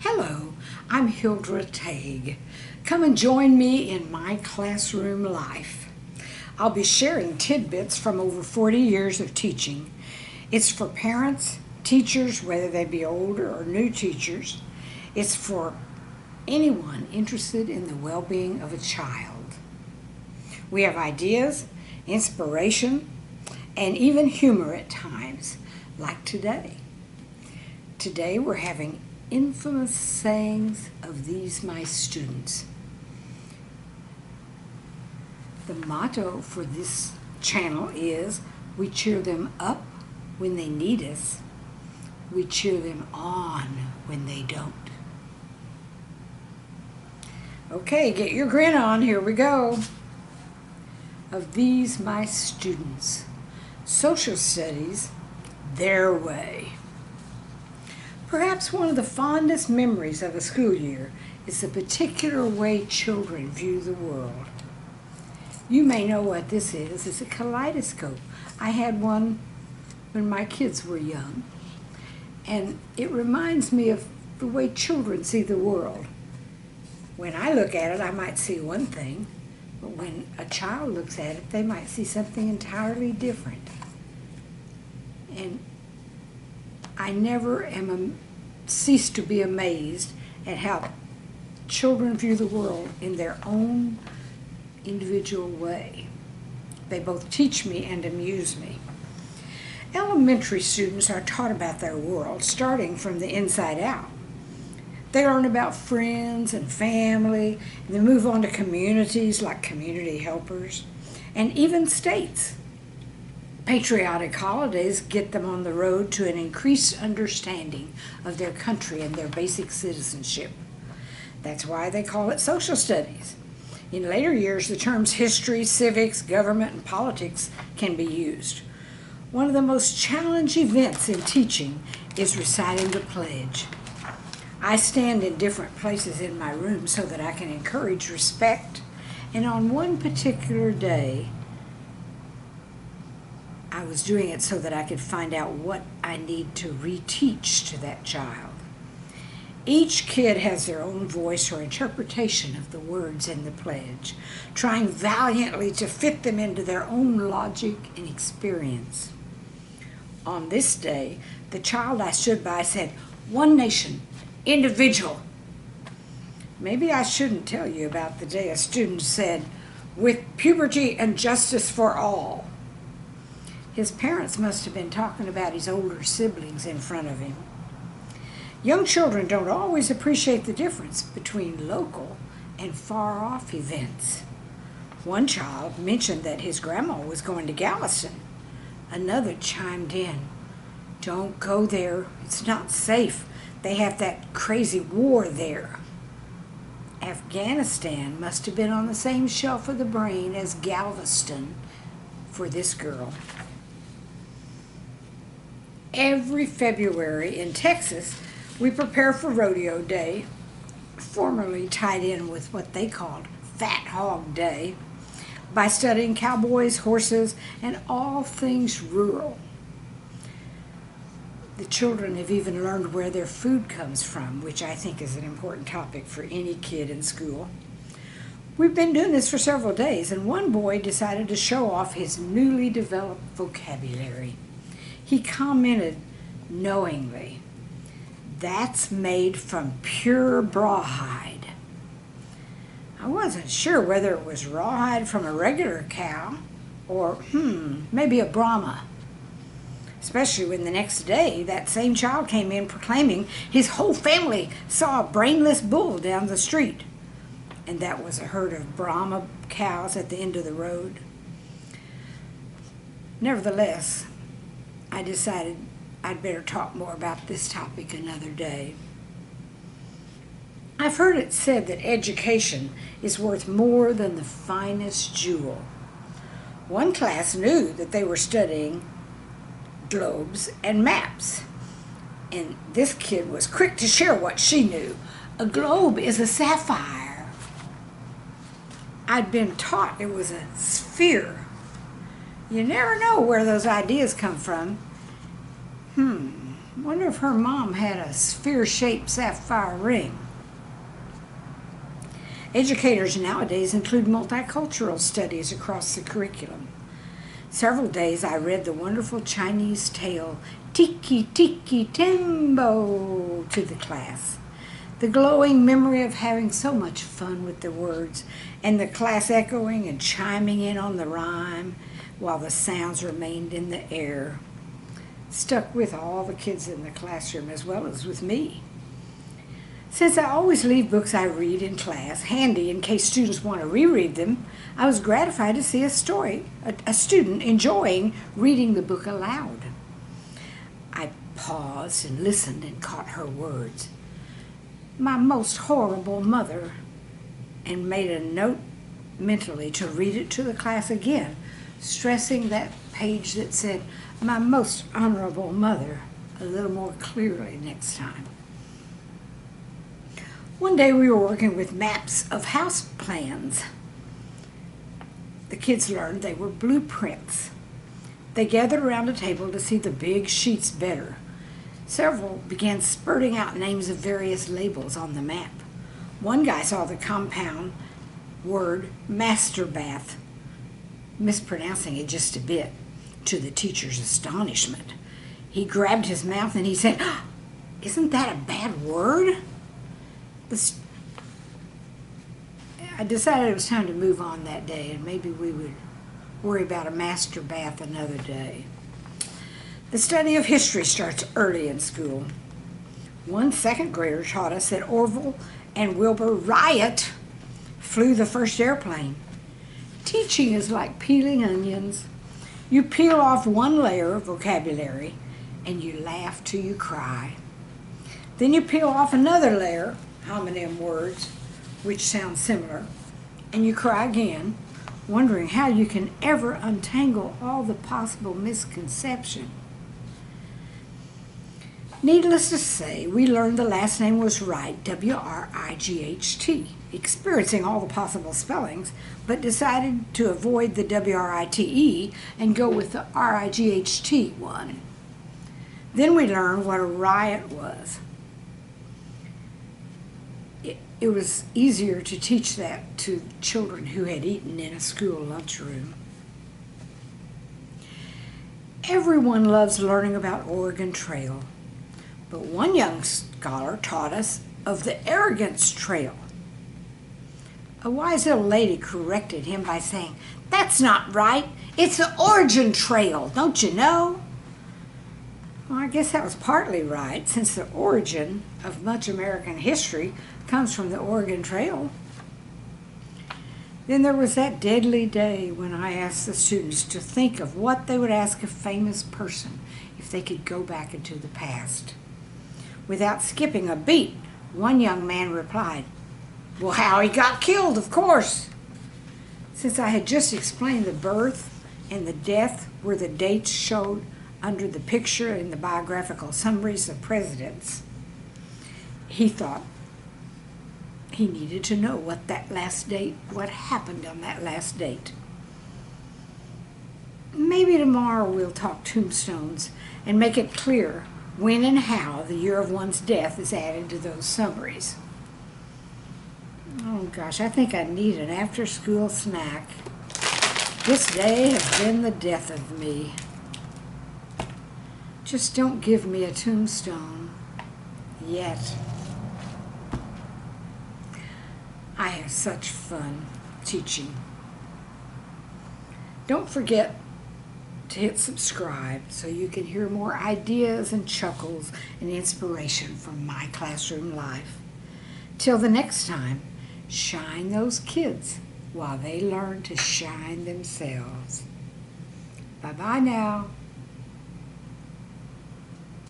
Hello, I'm Hildra Tague. Come and join me in my classroom life. I'll be sharing tidbits from over 40 years of teaching. It's for parents, teachers, whether they be older or new teachers. It's for anyone interested in the well-being of a child. We have ideas, inspiration, and even humor at times, like today. Today we're having infamous sayings of these my students. The motto for this channel is, we cheer them up when they need us. We cheer them on when they don't. Okay, get your grin on, here we go. Of these my students, social studies, their way. Perhaps one of the fondest memories of a school year is the particular way children view the world. You may know what this is. It's a kaleidoscope. I had one when my kids were young, and it reminds me of the way children see the world. When I look at it, I might see one thing, but when a child looks at it, they might see something entirely different. And I never cease to be amazed at how children view the world in their own individual way. They both teach me and amuse me. Elementary students are taught about their world, starting from the inside out. They learn about friends and family, and they move on to communities like community helpers, and even states. Patriotic holidays get them on the road to an increased understanding of their country and their basic citizenship. That's why they call it social studies. In later years, the terms history, civics, government, and politics can be used. One of the most challenging events in teaching is reciting the pledge. I stand in different places in my room so that I can encourage respect, and on one particular day, I was doing it so that I could find out what I need to reteach to that child. Each kid has their own voice or interpretation of the words in the pledge, trying valiantly to fit them into their own logic and experience. On this day, the child I stood by said, "One nation, individual." Maybe I shouldn't tell you about the day a student said, "With puberty and justice for all." His parents must have been talking about his older siblings in front of him. Young children don't always appreciate the difference between local and far-off events. One child mentioned that his grandma was going to Galveston. Another chimed in, "Don't go there. It's not safe. They have that crazy war there." Afghanistan must have been on the same shelf of the brain as Galveston for this girl. Every February in Texas, we prepare for Rodeo Day, formerly tied in with what they called Fat Hog Day, by studying cowboys, horses, and all things rural. The children have even learned where their food comes from, which I think is an important topic for any kid in school. We've been doing this for several days, and one boy decided to show off his newly developed vocabulary. He commented knowingly, "That's made from pure rawhide." I wasn't sure whether it was rawhide from a regular cow or, maybe a Brahma. Especially when the next day that same child came in proclaiming his whole family saw a brainless bull down the street, and that was a herd of Brahma cows at the end of the road. Nevertheless, I decided I'd better talk more about this topic another day. I've heard it said that education is worth more than the finest jewel. One class knew that they were studying globes and maps, and this kid was quick to share what she knew. A globe is a sapphire. I'd been taught it was a sphere. You never know where those ideas come from. Wonder if her mom had a sphere-shaped sapphire ring. Educators nowadays include multicultural studies across the curriculum. Several days I read the wonderful Chinese tale, Tiki Tiki Tembo, to the class. The glowing memory of having so much fun with the words, and the class echoing and chiming in on the rhyme while the sounds remained in the air, stuck with all the kids in the classroom as well as with me. Since I always leave books I read in class handy in case students want to reread them, I was gratified to see a student enjoying reading the book aloud. I paused and listened and caught her words. My most horrible mother, and made a note mentally to read it to the class again, stressing that page that said, my most honorable mother, a little more clearly next time. One day we were working with maps of house plans. The kids learned they were blueprints. They gathered around a table to see the big sheets better. Several began spurting out names of various labels on the map. One guy saw the compound word master bath, mispronouncing it just a bit, to the teacher's astonishment. He grabbed his mouth and he said, "Isn't that a bad word?" I decided it was time to move on that day, and maybe we would worry about a master bath another day. The study of history starts early in school. One second grader taught us that Orville and Wilbur Wright flew the first airplane. Teaching is like peeling onions. You peel off one layer of vocabulary and you laugh till you cry. Then you peel off another layer, homonym words, which sound similar, and you cry again, wondering how you can ever untangle all the possible misconception. Needless to say, we learned the last name was Wright, W-R-I-G-H-T, experiencing all the possible spellings, but decided to avoid the W-R-I-T-E and go with the R-I-G-H-T one. Then we learned what a riot was. It was easier to teach that to children who had eaten in a school lunchroom. Everyone loves learning about Oregon Trail, but one young scholar taught us of the Arrogance Trail. A wise little lady corrected him by saying, "That's not right. It's the Origin Trail, don't you know?" Well, I guess that was partly right, since the origin of much American history comes from the Oregon Trail. Then there was that deadly day when I asked the students to think of what they would ask a famous person if they could go back into the past. Without skipping a beat, one young man replied, "Well, how he got killed, of course." Since I had just explained the birth and the death were the dates showed under the picture in the biographical summaries of presidents, he thought he needed to know what happened on that last date. Maybe tomorrow we'll talk tombstones and make it clear when and how the year of one's death is added to those summaries. Oh gosh, I think I need an after-school snack. This day has been the death of me. Just don't give me a tombstone yet. I have such fun teaching. Don't forget to hit subscribe so you can hear more ideas and chuckles and inspiration from my classroom life. Till the next time, shine those kids while they learn to shine themselves. Bye-bye now.